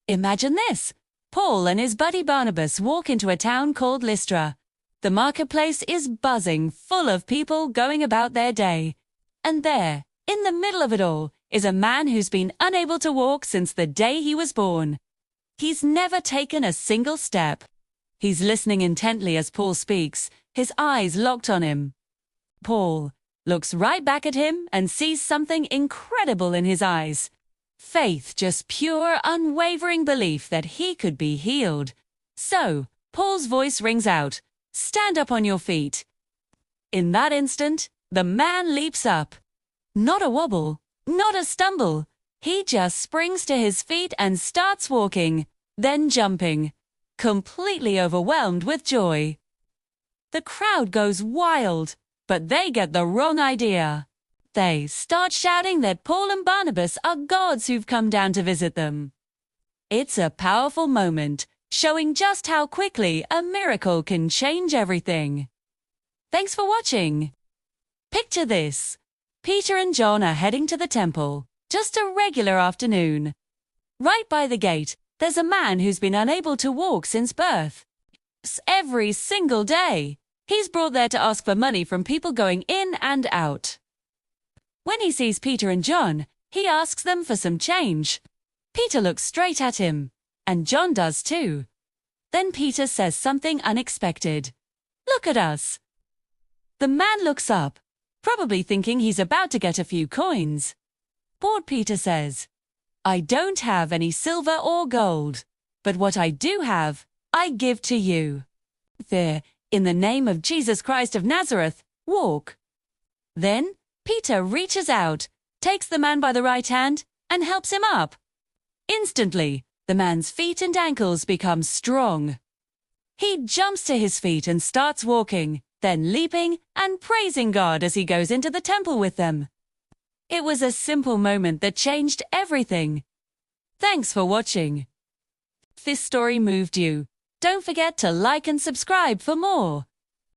Imagine this. Paul and his buddy Barnabas walk into a town called Lystra. The marketplace is buzzing, full of people going about their day. And there, in the middle of it all, is a man who's been unable to walk since the day he was born. He's never taken a single step. He's listening intently as Paul speaks, his eyes locked on him. Paul looks right back at him and sees something incredible in his eyes. Faith, just pure, unwavering belief that he could be healed. So, Paul's voice rings out, "Stand up on your feet." In that instant, the man leaps up. Not a wobble, not a stumble. He just springs to his feet and starts walking, then jumping, completely overwhelmed with joy. The crowd goes wild, but they get the wrong idea. They start shouting that Paul and Barnabas are gods who've come down to visit them. It's a powerful moment, showing just how quickly a miracle can change everything. Thanks for watching. Picture this. Peter and John are heading to the temple, just a regular afternoon. Right by the gate, there's a man who's been unable to walk since birth. Every single day, he's brought there to ask for money from people going in and out. When he sees Peter and John, he asks them for some change. Peter looks straight at him, and John does too. Then Peter says something unexpected. "Look at us." The man looks up, probably thinking he's about to get a few coins. Bored Peter says, "I don't have any silver or gold, but what I do have, I give to you. There, in the name of Jesus Christ of Nazareth, walk." Then Peter reaches out, takes the man by the right hand, and helps him up. Instantly, the man's feet and ankles become strong. He jumps to his feet and starts walking, then leaping and praising God as he goes into the temple with them. It was a simple moment that changed everything. Thanks for watching. If this story moved you, don't forget to like and subscribe for more.